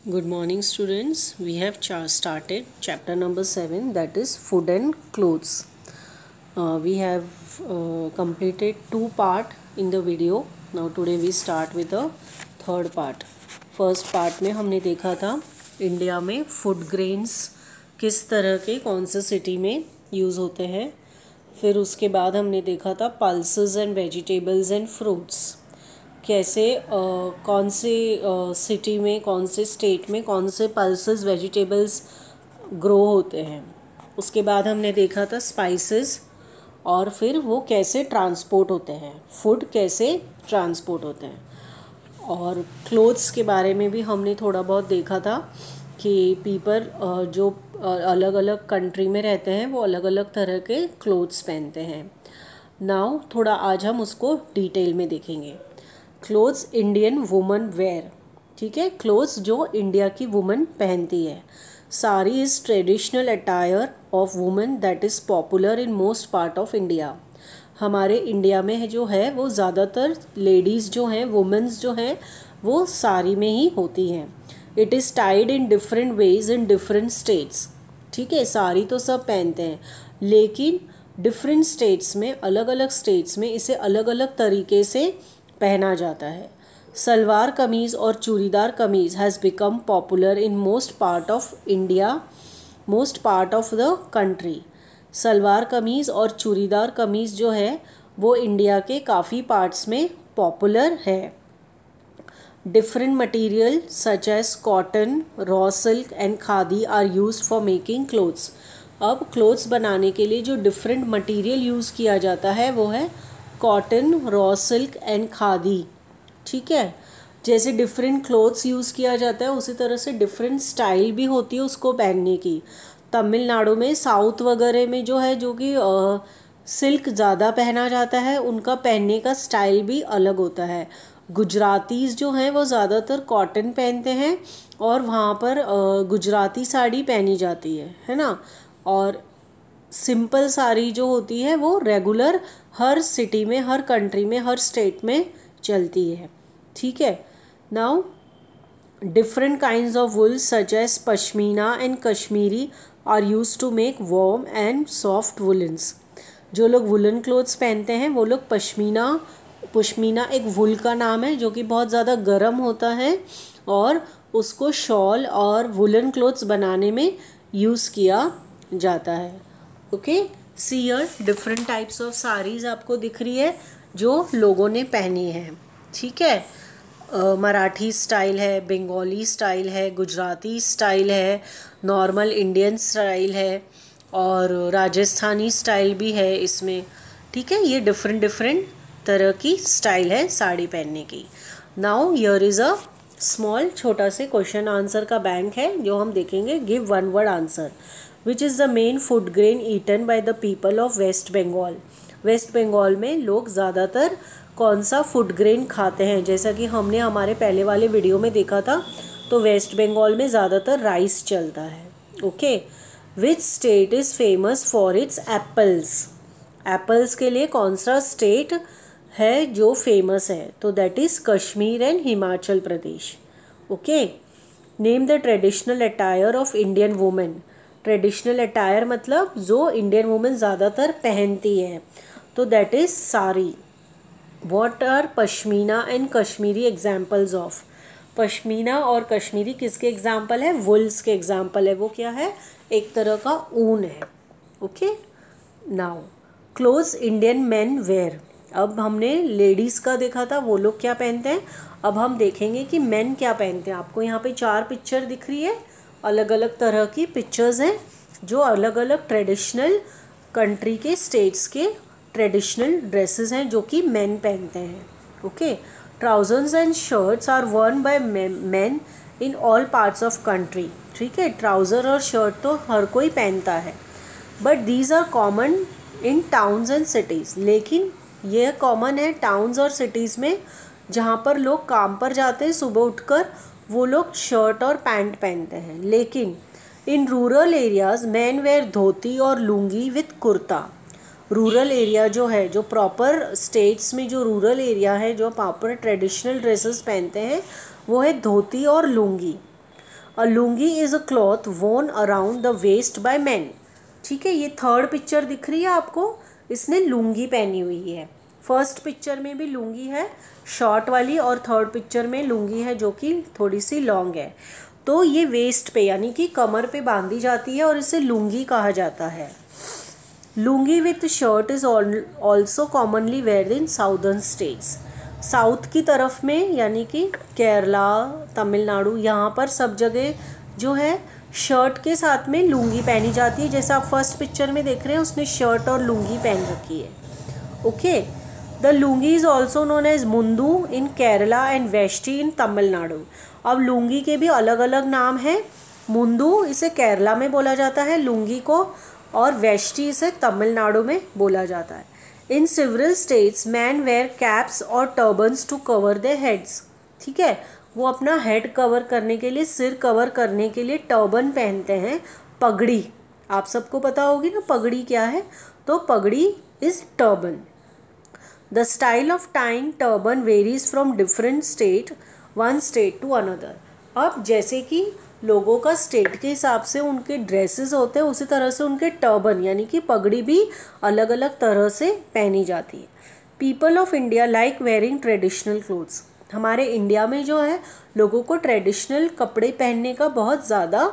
Good morning, students. We have started chapter number 7, that is food and clothes. We have completed 2 part in the video. Now today we start with the third part. First part में हमने देखा था India में food grains किस तरह के कौन से सिटी में यूज़ होते हैं. फिर उसके बाद हमने देखा था pulses and vegetables and fruits, कैसे कौन से सिटी में, कौन से स्टेट में कौन से पल्सेस वेजिटेबल्स ग्रो होते हैं. उसके बाद हमने देखा था स्पाइसेस और फिर वो कैसे ट्रांसपोर्ट होते हैं, फूड कैसे ट्रांसपोर्ट होते हैं. और क्लोथ्स के बारे में भी हमने थोड़ा बहुत देखा था कि पीपल जो अलग अलग कंट्री में रहते हैं वो अलग अलग तरह के क्लोथ्स पहनते हैं. नाउ थोड़ा आज हम उसको डिटेल में देखेंगे. क्लोथ्स इंडियन वुमन वेयर, ठीक है, क्लोथ्स जो इंडिया की वुमन पहनती है. Sari is traditional attire of woman that is popular in most part of India. हमारे इंडिया में जो है वो ज़्यादातर लेडीज़ जो हैं, वुमेंस जो हैं, वो साड़ी में ही होती हैं. It is tied in different ways in different states. ठीक है, साड़ी तो सब पहनते हैं लेकिन डिफरेंट स्टेट्स में, अलग अलग स्टेट्स में इसे अलग अलग तरीके से पहना जाता है. सलवार कमीज़ और चूड़ीदार कमीज़ has become popular in most part of India, most part of the country. Salwar kameez और चूड़ीदार कमीज़ जो है वो इंडिया के काफ़ी पार्ट्स में पॉपुलर है. Different material such as cotton, raw silk and khadi are used for making clothes. अब क्लोथ्स बनाने के लिए जो डिफरेंट मटेरियल यूज़ किया जाता है वो है cotton, raw silk and khadi. ठीक है, जैसे डिफरेंट क्लोथ्स यूज़ किया जाता है उसी तरह से डिफरेंट स्टाइल भी होती है उसको पहनने की. तमिलनाडु में, साउथ वगैरह में जो है, जो कि सिल्क ज़्यादा पहना जाता है, उनका पहनने का स्टाइल भी अलग होता है. गुजरातीज़ जो हैं वो ज़्यादातर कॉटन पहनते हैं और वहाँ पर गुजराती साड़ी पहनी जाती है ना. और सिंपल साड़ी जो होती है वो रेगुलर हर सिटी में, हर कंट्री में, हर स्टेट में चलती है. ठीक है. Now different kinds of wool such as pashmina and Kashmiri are used to make warm and soft woollens. जो लोग वुलन क्लोथ्स पहनते हैं वो लोग पश्मीना एक वुल का नाम है जो कि बहुत ज़्यादा गर्म होता है और उसको शॉल और वुलन क्लोथ्स बनाने में यूज़ किया जाता है. Okay, see here different types of saris आपको दिख रही है जो लोगों ने पहनी है. ठीक है, मराठी स्टाइल है, बंगाली स्टाइल है, गुजराती स्टाइल है, नॉर्मल इंडियन स्टाइल है और राजस्थानी स्टाइल भी है इसमें. ठीक है, ये डिफरेंट तरह की स्टाइल है साड़ी पहनने की. Now here is a small, छोटा से क्वेश्चन आंसर का बैंक है जो हम देखेंगे. Give one word answer. Which is the main food grain eaten by the people of West Bengal. West Bengal में लोग ज़्यादातर कौन सा फूड ग्रेन खाते हैं? जैसा कि हमने हमारे पहले वाले वीडियो में देखा था तो वेस्ट बंगाल में ज़्यादातर राइस चलता है. Okay. Which state is famous for its apples. Apples के लिए कौन सा स्टेट है जो फेमस है? तो that is Kashmir and Himachal Pradesh. Okay. Name the traditional attire of Indian women. Traditional attire मतलब जो इंडियन वुमेन ज़्यादातर पहनती हैं, तो that is sari. What are pashmina and Kashmiri examples of. Pashmina और कश्मीरी किसके एग्जाम्पल है? वुल्स के एग्जाम्पल है. वो क्या है? एक तरह का ऊन है. Okay. Now clothes Indian men wear. अब हमने लेडीज़ का देखा था, वो लोग क्या पहनते हैं. अब हम देखेंगे कि मेन क्या पहनते हैं. आपको यहाँ पे 4 पिक्चर दिख रही है, अलग अलग तरह की पिक्चर्स हैं जो अलग अलग ट्रेडिशनल कंट्री के, स्टेट्स के ट्रेडिशनल ड्रेसेस हैं जो कि मेन पहनते हैं. Okay. Trousers and shirts are worn by men in all parts of country. ठीक है, ट्राउज़र और शर्ट तो हर कोई पहनता है, but these are common in towns and cities. लेकिन यह कॉमन है टाउन्स और सिटीज़ में, जहाँ पर लोग काम पर जाते हैं सुबह उठकर, वो लोग शर्ट और पैंट पहनते हैं. लेकिन in rural areas men wear dhoti और lungi with kurta. Rural area जो है, जो प्रॉपर स्टेट्स में जो रूरल एरिया है, जो प्रॉपर ट्रेडिशनल ड्रेसेस पहनते हैं वो है धोती और lungi. A lungi is a cloth worn around the waist by man. ठीक है, ये थर्ड पिक्चर दिख रही है आपको, इसने लुंगी पहनी हुई है। फर्स्ट पिक्चर में भी लुंगी है शॉर्ट वाली, और थर्ड पिक्चर में लुंगी है जो कि थोड़ी सी लॉन्ग है। तो ये वेस्ट पे यानी कि कमर पे बांधी जाती है और इसे लुंगी कहा जाता है। Lungi with shirt is also commonly wear in southern states. South की तरफ में यानी कि केरला, तमिलनाडु, यहाँ पर सब जगह जो है शर्ट के साथ में लुंगी पहनी जाती है। जैसे आप फर्स्ट पिक्चर में देख रहे हैं, उसने शर्ट और लुंगी पहन रखी है। Okay, the lungi is also known as mundu in Kerala and veshti in Tamil Nadu. अब लुंगी के भी अलग अलग नाम हैं। मुंदू इसे केरला में बोला जाता है लुंगी को, और वेष्टी इसे तमिलनाडु में बोला जाता है। In several states men wear caps और turbans to cover their heads. ठीक है, वो अपना हेड कवर करने के लिए, सिर कवर करने के लिए टर्बन पहनते हैं। पगड़ी आप सबको पता होगी ना, पगड़ी क्या है, तो pagri is turban. The style of tying turban varies from different state, one state to another. अब जैसे कि लोगों का स्टेट के हिसाब से उनके ड्रेसेस होते हैं, उसी तरह से उनके टर्बन यानी कि पगड़ी भी अलग अलग तरह से पहनी जाती है। People of India like wearing traditional clothes. हमारे इंडिया में जो है लोगों को ट्रेडिशनल कपड़े पहनने का बहुत ज़्यादा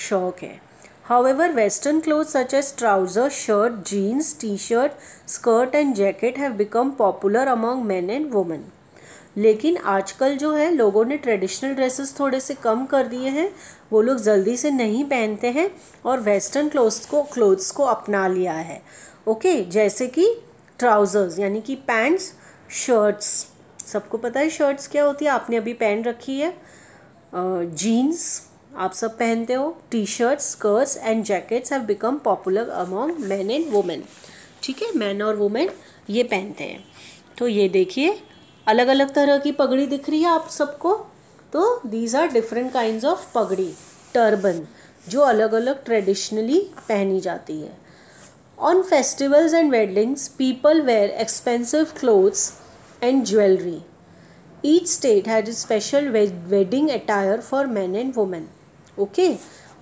शौक है। However, western clothes such as trousers, shirt, jeans, t-shirt, skirt and jacket have become popular among men and women. लेकिन आजकल जो है लोगों ने ट्रेडिशनल ड्रेसेस थोड़े से कम कर दिए हैं, वो लोग जल्दी से नहीं पहनते हैं और वेस्टर्न क्लोथ्स को अपना लिया है। ओके, जैसे कि ट्राउज़र्स यानी कि पैंट्स, शर्ट्स, सबको पता है शर्ट्स क्या होती है, आपने अभी पहन रखी है। जीन्स आप सब पहनते हो। T shirts, skirts and jackets have become popular among man and women. ठीक है, मैन और वुमेन ये पहनते हैं। तो ये देखिए अलग अलग तरह की पगड़ी दिख रही है आप सबको। तो these are different kinds of pagri, turban, जो अलग अलग ट्रेडिशनली पहनी जाती है। On festivals and weddings people wear expensive clothes and jewellery. Each state had its special wedding attire for men and women. Okay,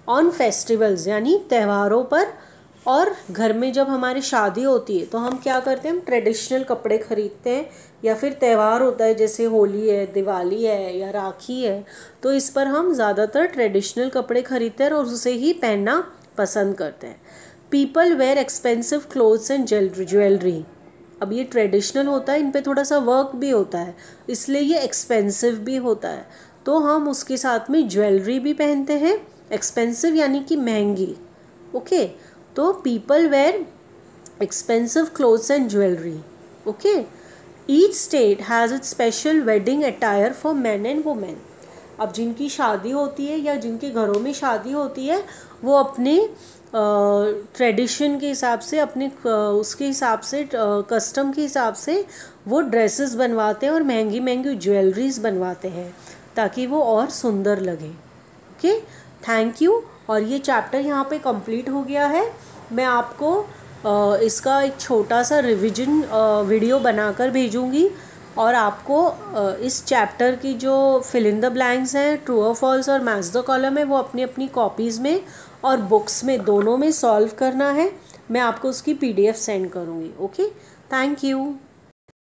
on festivals यानी त्योहारों पर, और घर में जब हमारी शादी होती है तो हम क्या करते हैं, हम ट्रेडिशनल कपड़े खरीदते हैं, या फिर त्यौहार होता है जैसे होली है, दिवाली है या राखी है, तो इस पर हम ज़्यादातर ट्रेडिशनल कपड़े खरीदते हैं और उसे ही पहनना पसंद करते हैं। People wear expensive clothes and jewellery. अब ये ट्रेडिशनल होता है, इन पे थोड़ा सा वर्क भी होता है, इसलिए ये एक्सपेंसिव भी होता है, तो हम उसके साथ में ज्वेलरी भी पहनते हैं। एक्सपेंसिव यानी कि महंगी। ओके, तो people wear expensive clothes and jewellery. Okay, each state has its special wedding attire for man and women. अब जिनकी शादी होती है या जिनके घरों में शादी होती है, वो अपने ट्रेडिशन के हिसाब से, अपने उसके हिसाब से, कस्टम के हिसाब से वो ड्रेसेस बनवाते हैं और महंगी महंगी ज्वेलरीज बनवाते हैं ताकि वो और सुंदर लगे। Okay, thank you. और ये चैप्टर यहाँ पे कंप्लीट हो गया है। मैं आपको इसका एक छोटा सा रिवीजन वीडियो बनाकर भेजूँगी, और आपको इस चैप्टर की जो फिल इन द ब्लैंक्स हैं, ट्रू और फॉल्स और मैच द कॉलम है, वो अपनी अपनी कॉपीज़ में और बुक्स में दोनों में सॉल्व करना है। मैं आपको उसकी PDF सेंड करूँगी। Okay, thank you.